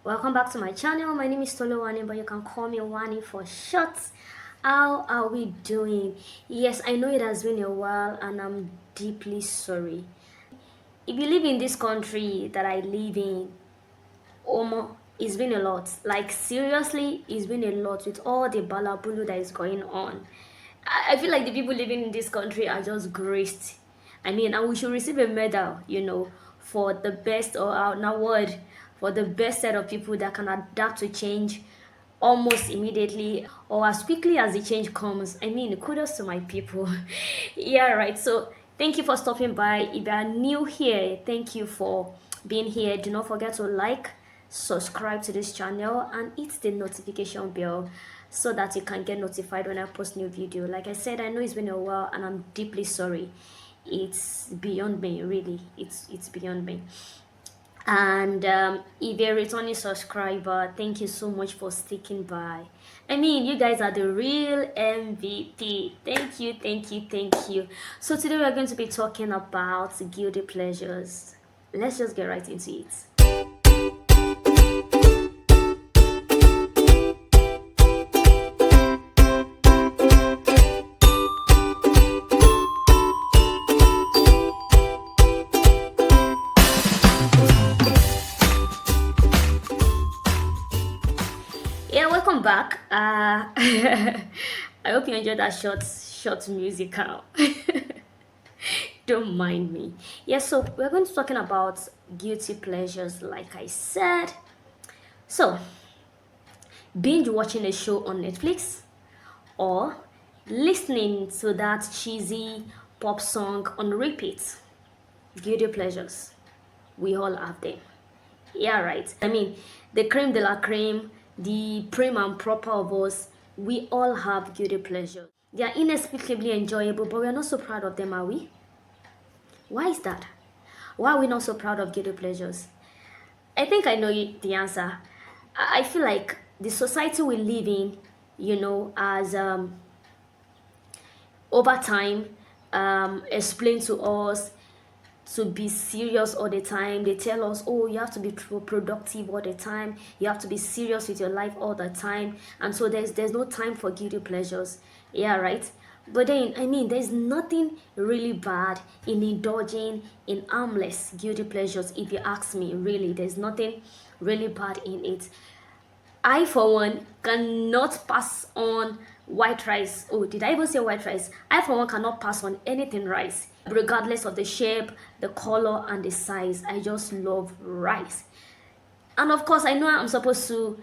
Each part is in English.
Welcome back to my channel. My name is Tolu Wani, but you can call me Wani for short. How are we doing? Yes, I know it has been a while and I'm deeply sorry. If you live in this country that I live in, Omo, it's been a lot. Like seriously, it's been a lot with all the balabulu that is going on. I feel like the people living in this country are just graced. I mean, and we should receive a medal, for the best or an award for the best set of people that can adapt to change almost immediately or as quickly as the change comes. I mean, kudos to my people. Yeah, right. So thank you for stopping by. If you are new here, thank you for being here. Do not forget to like, subscribe to this channel and hit the notification bell so that you can get notified when I post new video. Like I said, I know it's been a while and I'm deeply sorry. It's beyond me, really. It's beyond me. And if you're a returning subscriber, thank you so much for sticking by. I mean, you guys are the real MVP. Thank you, thank you, thank you. So today we're going to be talking about guilty pleasures. Let's just get right into it. Yeah, welcome back. I hope you enjoyed that short musical. Don't mind me. Yeah, so we're going to be talking about guilty pleasures, like I said. So, binge watching a show on Netflix or listening to that cheesy pop song on repeat. Guilty pleasures. We all have them. Yeah, right. I mean, the creme de la creme, the prim and proper of us, we all have guilty pleasures. They are inexplicably enjoyable, but we are not so proud of them, are we? Why is that? Why are we not so proud of guilty pleasures? I think I know the answer. I feel like the society we live in, as over time, explained to us to be serious all the time. They tell us, oh, you have to be productive all the time, you have to be serious with your life all the time, and so there's no time for guilty pleasures. Yeah, right. But then, I mean, there's nothing really bad in indulging in harmless guilty pleasures. If you ask me, really, there's nothing really bad in it. I, for one, cannot pass on white rice. Oh, did I even say white rice? I, for one, cannot pass on anything rice, regardless of the shape, the color, and the size. I just love rice. And of course, I know I'm supposed to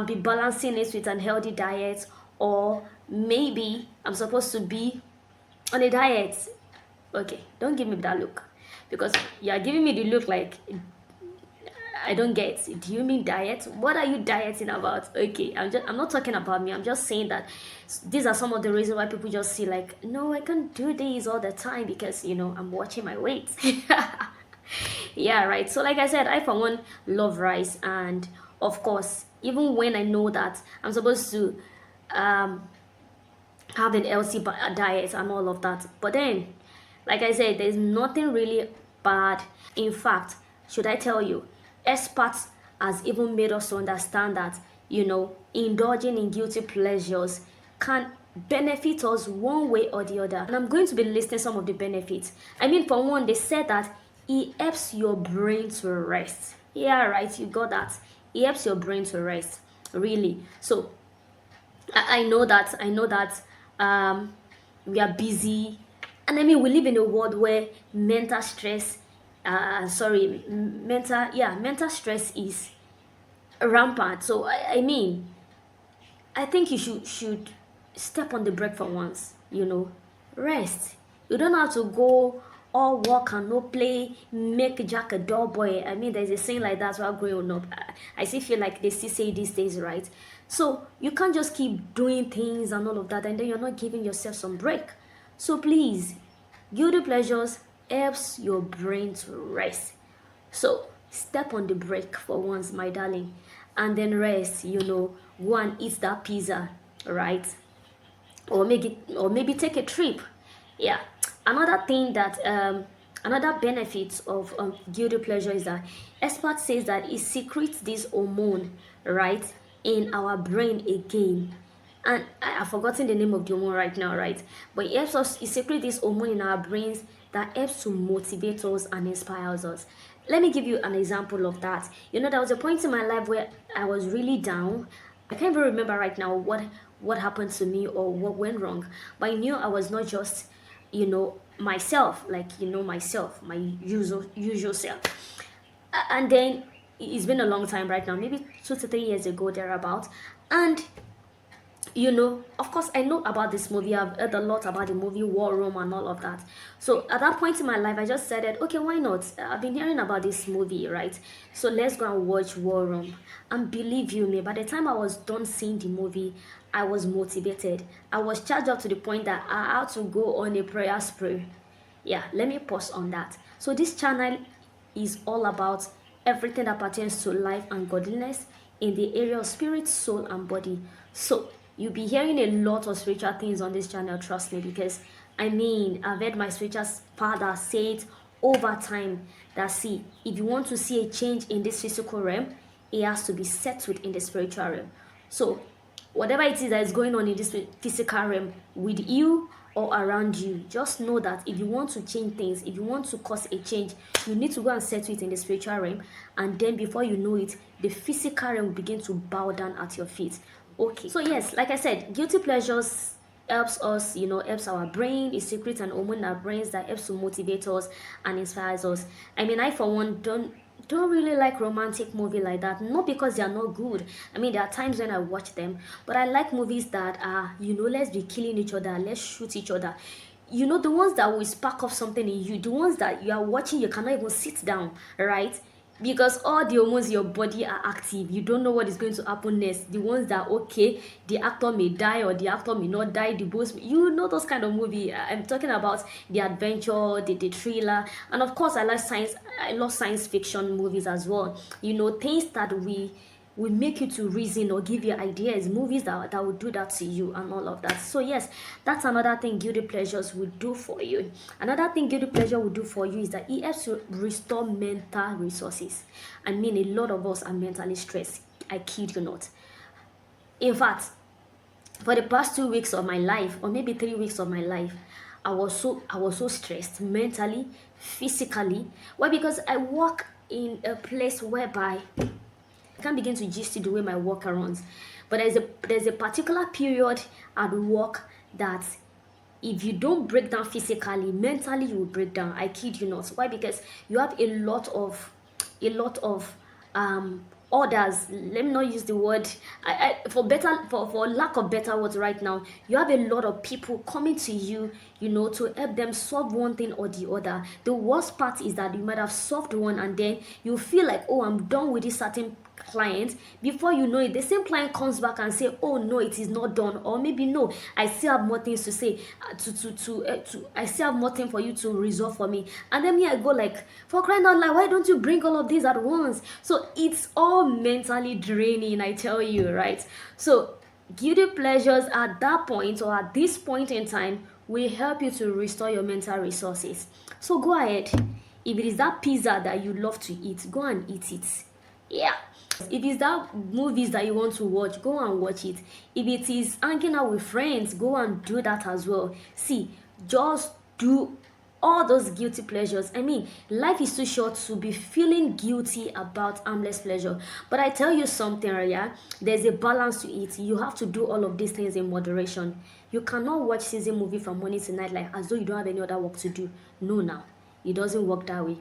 be balancing it with an healthy diet, or maybe I'm supposed to be on a diet. Okay, don't give me that look, because you're giving me the look like I don't get. Do you mean diet? What are you dieting about? Okay, I'm not talking about me. I'm just saying that these are some of the reasons why people just see like, no, I can't do this all the time because I'm watching my weight. Yeah, right. So like I said, I for one love rice, and of course, even when I know that I'm supposed to have an healthy diet and all of that, but then, like I said, there's nothing really bad. In fact, should I tell you, experts has even made us understand that indulging in guilty pleasures can benefit us one way or the other, and I'm going to be listing some of the benefits. I mean, for one, they said that it helps your brain to rest. Yeah, right, you got that. It helps your brain to rest, really. So I know that we are busy, and I mean, we live in a world where mental stress mental stress is rampant. So I mean, I think you should step on the brake for once. Rest. You don't have to go all work and no play, make Jack a dull boy. I mean, there's a saying like that while growing up. I still feel like they still say these days, right? So you can't just keep doing things and all of that, and then you're not giving yourself some break. So please, guilty pleasures helps your brain to rest. So step on the brake for once, my darling, and then rest. Go and eat that pizza, right? Or maybe take a trip. Yeah. Another thing that Another benefit of guilty pleasure is that expert says that it secretes this hormone, right, in our brain again. And I've forgotten the name of the hormone right now, right? But it helps us, it secretes this hormone in our brains that helps to motivate us and inspires us. Let me give you an example of that. There was a point in my life where I was really down. I can't even remember right now what happened to me or what went wrong. But I knew I was not just myself, like myself, my usual self. And then it's been a long time right now, maybe 2 to 3 years ago thereabout. And of course, I know about this movie. I've heard a lot about the movie War Room and all of that. So at that point in my life, I just said that, okay, why not? I've been hearing about this movie, right? So let's go and watch War Room. And believe you me, by the time I was done seeing the movie, I was motivated. I was charged up to the point that I had to go on a prayer spree. Yeah, let me pause on that. So this channel is all about everything that pertains to life and godliness in the area of spirit, soul, and body. So you'll be hearing a lot of spiritual things on this channel, trust me, because I've heard my spiritual father say it over time that, see, if you want to see a change in this physical realm, it has to be settled in the spiritual realm. So whatever it is that is going on in this physical realm with you or around you, just know that if you want to change things, if you want to cause a change, you need to go and settle it in the spiritual realm. And then before you know it, the physical realm will begin to bow down at your feet. Okay, so yes, like I said, guilty pleasures helps us, helps our brain. It secretes an hormone in our brains that helps to motivate us and inspires us. I for one don't really like romantic movie like that, not because they are not good. There are times when I watch them, but I like movies that are, let's be killing each other, let's shoot each other. The ones that will spark off something in you, the ones that you are watching, you cannot even sit down, right? Because all the hormones in your body are active. You don't know what is going to happen next. The ones that, okay, the actor may die or the actor may not die, the boss, those kind of movie. I'm talking about the adventure, the thriller, and of course I love science fiction movies as well. Things that will make you to reason or give you ideas, movies that will do that to you and all of that. So yes, that's another thing guilty pleasures will do for you. Another thing guilty pleasure will do for you is that it helps you restore mental resources. A lot of us are mentally stressed, I kid you not. In fact, for the past 2 weeks of my life, or maybe 3 weeks of my life, I was so stressed mentally, physically. Why? Because I work in a place whereby I can't begin to gist you the way my work runs. But there's a particular period at work that if you don't break down physically, mentally you will break down. I kid you not. Why? Because you have a lot of orders. Let me not use the word for lack of better words right now. You have a lot of people coming to you, to help them solve one thing or the other. The worst part is that you might have solved one and then you feel like, oh, I'm done with this certain client. Before you know it, the same client comes back and say, oh no, it is not done, or maybe no, I still have more things to say, I still have more things for you to resolve for me. And then I go like, for crying out loud, why don't you bring all of these at once? So it's all mentally draining, I tell you, right? So guilty pleasures at that point or at this point in time will help you to restore your mental resources. So go ahead. If it is that pizza that you love to eat, go and eat it. Yeah. If it's that movies that you want to watch, go and watch it. If it is hanging out with friends, go and do that as well. See, just do all those guilty pleasures. Life is too short to be feeling guilty about harmless pleasure. But I tell you something, yeah, there's a balance to it. You have to do all of these things in moderation. You cannot watch season movie from morning to night like as though you don't have any other work to do. No, now it doesn't work that way.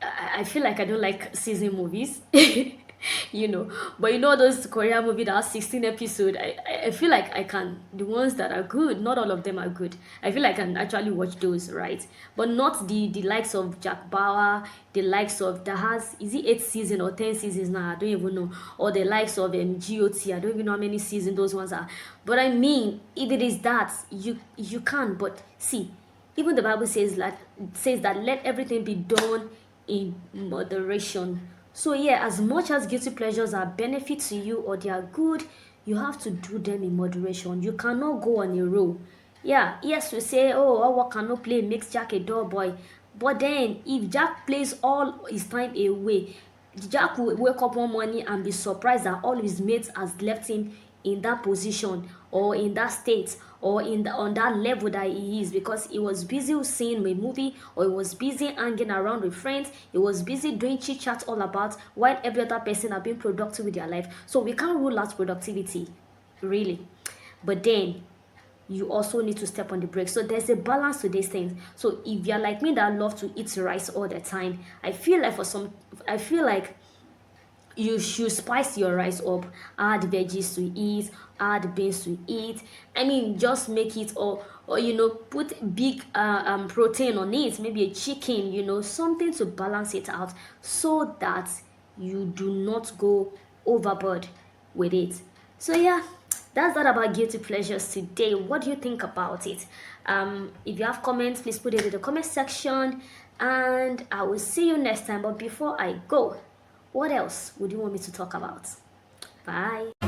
I feel like I don't like season movies, but those Korean movies that are 16 episodes, I feel like I can, the ones that are good, not all of them are good. I feel like I can actually watch those, right? But not the likes of Jack Bauer, the likes of, that has, is it 8 seasons or 10 seasons now? I don't even know. Or the likes of GOT, I don't even know how many seasons those ones are. But if it is that, you can, but see, even the Bible says that let everything be done in moderation. So yeah, as much as guilty pleasures are benefit to you or they are good, you have to do them in moderation. You cannot go on a roll. Yeah, yes, we say, oh, our work cannot play makes Jack a dull boy. But then if Jack plays all his time away, Jack will wake up one morning and be surprised that all his mates has left him in that position or in that state or on that level that he is, because he was busy seeing a movie, or he was busy hanging around with friends, he was busy doing chit chat all about, while every other person have been productive with their life. So we can't rule out productivity, really. But then you also need to step on the brakes. So there's a balance to these things. So if you're like me that love to eat rice all the time, I feel like you should spice your rice up, add veggies to it, add beans to it. I mean, just make it, or put big protein on it, maybe a chicken, something to balance it out, so that you do not go overboard with it. So yeah, that's that about guilty pleasures today. What do you think about it? If you have comments, please put it in the comment section, and I will see you next time. But before I go, what else would you want me to talk about? Bye.